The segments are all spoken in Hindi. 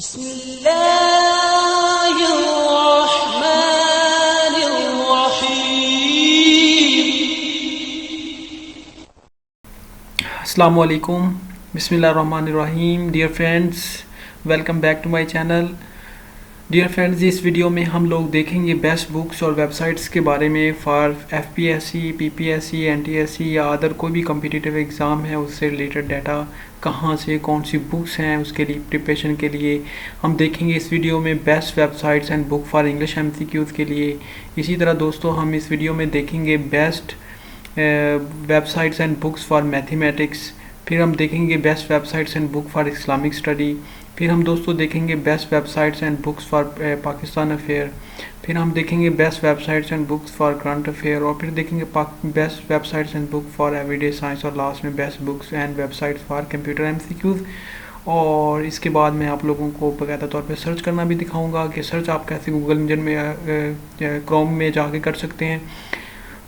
अस्सलामुअलैकुम बिस्मिल्लाहिर्रहमानिर्रहीम। Dear friends, welcome back to my channel. Dear friends, इस वीडियो में हम लोग देखेंगे बेस्ट बुक्स और वेबसाइट्स के बारे में फॉर एफपीएससी, पीपीएससी, एनटीएससी या अदर कोई भी कम्पिटिटिव एग्ज़ाम है उससे रिलेटेड डाटा कहाँ से, कौन सी बुक्स हैं उसके लिए प्रिपरेशन के लिए हम देखेंगे इस वीडियो में best websites and book for English MCQs के लिए। इसी तरह दोस्तों हम इस वीडियो में देखेंगे best websites and books for mathematics, फिर हम देखेंगे best websites and book for Islamic study, फिर हम दोस्तों देखेंगे best websites and books for Pakistan affair, फिर हम देखेंगे best websites and books for current affair, और फिर देखेंगे best websites and book for everyday science, और लास्ट में best books and websites for computer MCQs. और इसके बाद मैं आप लोगों को बाकायदा तौर पे सर्च करना भी दिखाऊंगा कि सर्च आप कैसे गूगल इंजन में क्रोम में जाके कर सकते हैं।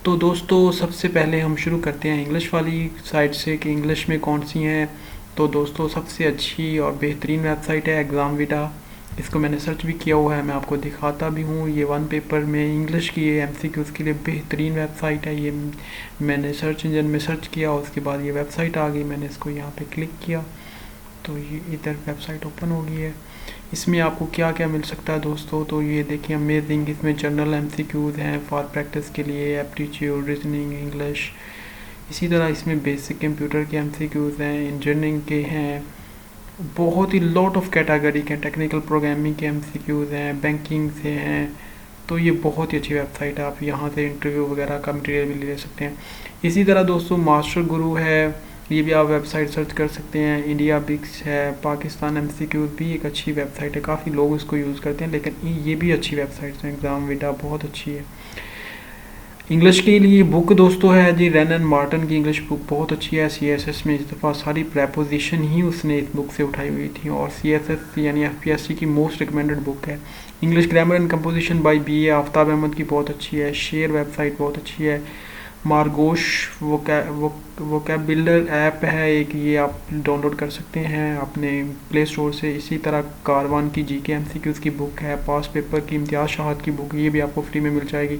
तो दोस्तों सबसे पहले हम शुरू करते हैं इंग्लिश वाली साइट से कि इंग्लिश में कौन सी हैं। तो दोस्तों सबसे अच्छी और बेहतरीन वेबसाइट है एग्ज़ामविडा। इसको मैंने सर्च भी किया हुआ है, मैं आपको दिखाता भी हूँ। ये वन पेपर में इंग्लिश की एमसीक्यूज़ के लिए बेहतरीन वेबसाइट है। ये मैंने सर्च इंजन में सर्च किया, उसके बाद ये वेबसाइट आ गई, मैंने इसको यहाँ पे क्लिक किया तो ये इधर वेबसाइट ओपन हो गई है। इसमें आपको क्या क्या मिल सकता है दोस्तों, तो ये देखिए अमेजिंग, इसमें जनरल एमसीक्यूज़ हैं फॉर प्रैक्टिस के लिए, एप्टीट्यूड, रीजनिंग, इंग्लिश। इसी तरह इसमें बेसिक कंप्यूटर के एमसीक्यूज़ हैं, इंजीनियरिंग के हैं, बहुत ही लॉट ऑफ कैटेगरी के, टेक्निकल प्रोग्रामिंग के एमसीक्यूज़ हैं, बैंकिंग से हैं। तो ये बहुत ही अच्छी वेबसाइट है, आप यहाँ से इंटरव्यू वगैरह का मटेरियल भी ले सकते हैं। इसी तरह दोस्तों मास्टर गुरु है, ये भी आप वेबसाइट सर्च कर सकते हैं। इंडिया बिक्स है, पाकिस्तान एमसीक्यूज़ भी एक अच्छी वेबसाइट है, काफ़ी लोग इसको यूज़ करते हैं, लेकिन ये भी अच्छी वेबसाइट्स हैं। एग्ज़ामविडा बहुत अच्छी है। इंग्लिश के लिए बुक दोस्तों है जी रैन एंड मार्टन की इंग्लिश बुक बहुत अच्छी है। सीएसएस में इस दफ़ा सारी प्रेपोजिशन ही उसने इस बुक से उठाई हुई थी, और सीएसएस यानी एफपीएससी की मोस्ट रिकमेंडेड बुक है। English grammar and composition by BA Aftab Ahmed की बहुत अच्छी है। शेयर वेबसाइट बहुत अच्छी है। मार्गोश वोकैब बिल्डर ऐप है एक, ये आप डाउनलोड कर सकते हैं अपने प्ले स्टोर से। इसी तरह कारवान की जीके एमसीक्यूज़ की बुक है। पास पेपर की इम्तियाज़ शाहद की बुक, ये भी आपको फ्री में मिल जाएगी।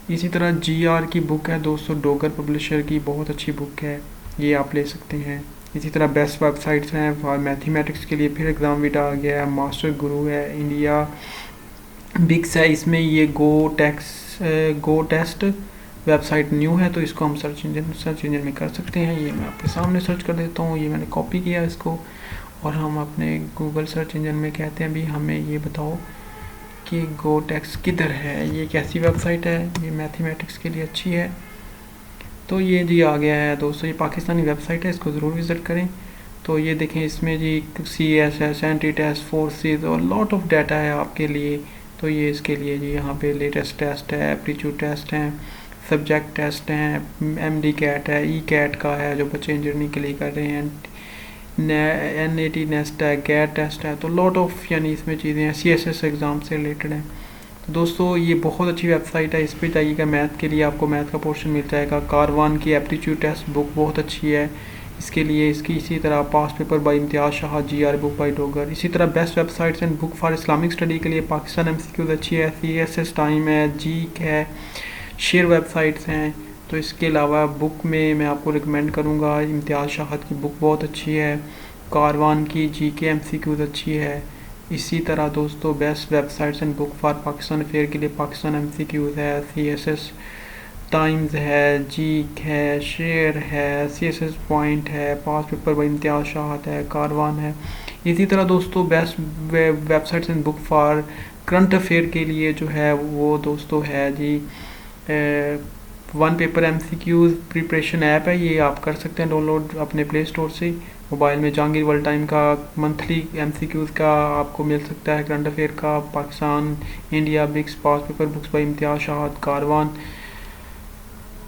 इसी तरह जीआर की बुक है दोस्तों, डोगर पब्लिशर की, बहुत अच्छी बुक है, ये आप ले सकते हैं। इसी तरह बेस्ट वेबसाइट्स हैं फॉर मैथमेटिक्स के लिए, फिर एग्ज़ामविडा आ गया है, मास्टर गुरु है, इंडिया बिक्स है, इसमें ये गो टेस्ट वेबसाइट न्यू है, तो इसको हम सर्च इंजन में कर सकते हैं। ये मैं आपके सामने सर्च कर देता हूँ, ये मैंने कॉपी किया इसको, और हम अपने गूगल सर्च इंजन में कहते हैं भी हमें ये बताओ कि गो टेक्स्ट किधर है, ये कैसी वेबसाइट है, ये मैथमेटिक्स के लिए अच्छी है। तो ये जी आ गया है दोस्तों, ये पाकिस्तानी वेबसाइट है, इसको ज़रूर विज़िट करें। तो ये देखें इसमें जी CSS, एंटी टेस्ट, फोर्सेस और लॉट ऑफ डाटा है आपके लिए। तो ये इसके लिए जी यहाँ पे लेटेस्ट टेस्ट है, एप्टीट्यूड टेस्ट हैं, सब्जेक्ट टेस्ट हैं, MD कैट है, कैट का है जो बच्चे इंजीनियरिंग के लिए कर रहे हैं, NAT नेस्ट है, गैट टेस्ट है, तो लॉट ऑफ यानी इसमें चीज़ें हैं, CSS एग्ज़ाम से रिलेटेड हैं। तो दोस्तों ये बहुत अच्छी वेबसाइट है, इस पर जाइएगा, मैथ के लिए आपको मैथ का पोर्शन मिल जाएगा। कारवान की एप्टीट्यूड टेस्ट बुक बहुत अच्छी है इसके लिए, इसकी इसी तरह past paper by Imtiaz Shah, GR book by Dogar. इसी तरह best websites and book for Islamic study के लिए पाकिस्तान एमसीक्यूज़ अच्छी है, CSS टाइम है, जीक है, शेयर वेबसाइट्स हैं। तो इसके अलावा बुक में मैं आपको रिकमेंड करूँगा इम्तियाज़ शाहद की बुक बहुत अच्छी है, कारवान की जीके एमसीक्यूज़ अच्छी है। इसी तरह दोस्तों best websites and book for Pakistan affair के लिए पाकिस्तान एमसीक्यूज़ है, CSS टाइम्स है, जीक है, शेयर है, CSS पॉइंट है, पास पेपर बाय इम्तियाज़ शाहद है, कारवान है। इसी तरह दोस्तों best websites and book for current affair के लिए जो है वो दोस्तों है G one paper MCQs preparation app है, ये आप कर सकते हैं डाउनलोड अपने प्ले स्टोर से। मोबाइल में जहांगीर वर्ल्ड टाइम का मंथली एमसीक्यूज़ का आपको मिल सकता है, करंट अफेयर का, पाकिस्तान, इंडिया बिक्स, पास पेपर बुक्स बाय इम्तियाज़ शाहद, कारवान।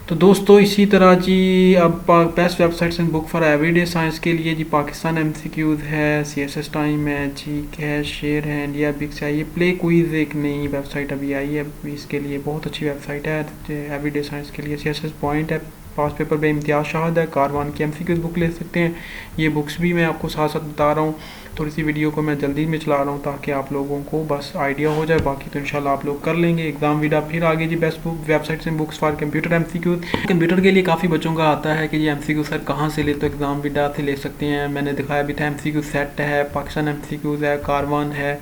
तो दोस्तों इसी तरह जी अब best websites and book for everyday science के लिए जी पाकिस्तान एमसीक्यूज़ है, CSS टाइम है, जीक है, शेयर है, इंडिया बिक्स है। ये प्ले क्विज़ एक नई वेबसाइट अभी आई है, इसके लिए बहुत अच्छी वेबसाइट है एवरीडे साइंस के लिए। CSS पॉइंट है, पास पेपर में इम्तियाज़ शाहद है, कारवान की MCQ बुक ले सकते हैं। ये बुक्स भी मैं आपको साथ साथ बता रहा हूँ। थोड़ी सी वीडियो को मैं जल्दी में चला रहा हूँ ताकि आप लोगों को बस आइडिया हो जाए, बाकी तो इंशाल्लाह आप लोग कर लेंगे। एग्जाम वीडियो फिर आगे जी, best book websites and books for computer MCQ। Computer के लिए काफ़ी बच्चों का आता है कि ये MCQ सर कहाँ से ले, तो एग्जाम वीडियो से ले सकते हैं। मैंने दिखाया भी था, MCQ सेट है, पाकिस्तान MCQ है, कारवान है,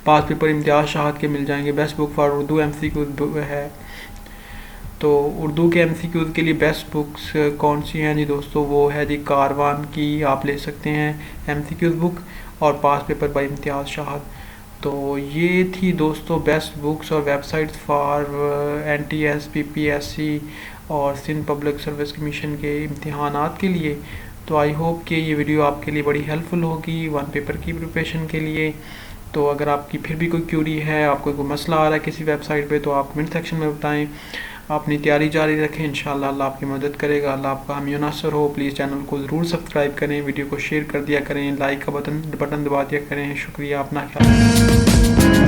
पास पेपर इम्तियाज़ शाहद के मिल जाएंगे। Best book for Urdu MCQ है। तो उर्दू के MCQ के लिए बेस्ट बुक्स कौन सी हैं जी दोस्तों, वो है जी कारवान की, आप ले सकते हैं MCQ बुक, और पास पेपर बाय इम्तियाज़ शाहद। तो ये थी दोस्तों बेस्ट बुक्स और वेबसाइट्स फॉर NTS PPSC और सिंध पब्लिक सर्विस कमीशन के इम्तिहानात के लिए। तो आई होप कि ये वीडियो आपके लिए बड़ी हेल्पफुल होगी वन पेपर की प्रिपरेशन के लिए। तो अगर आपकी फिर भी कोई क्यूरी है, आपको कोई मसला आ रहा है किसी वेबसाइट पे, तो आप कमेंट सेक्शन में बताएं। अपनी तैयारी जारी रखें, इंशाल्लाह अल्लाह आपकी मदद करेगा। अल्लाह आपका हामी नासर हो। प्लीज़ चैनल को ज़रूर सब्सक्राइब करें, वीडियो को शेयर कर दिया करें, लाइक का बटन दबा दिया करें। शुक्रिया, अपना ख्याल रखें।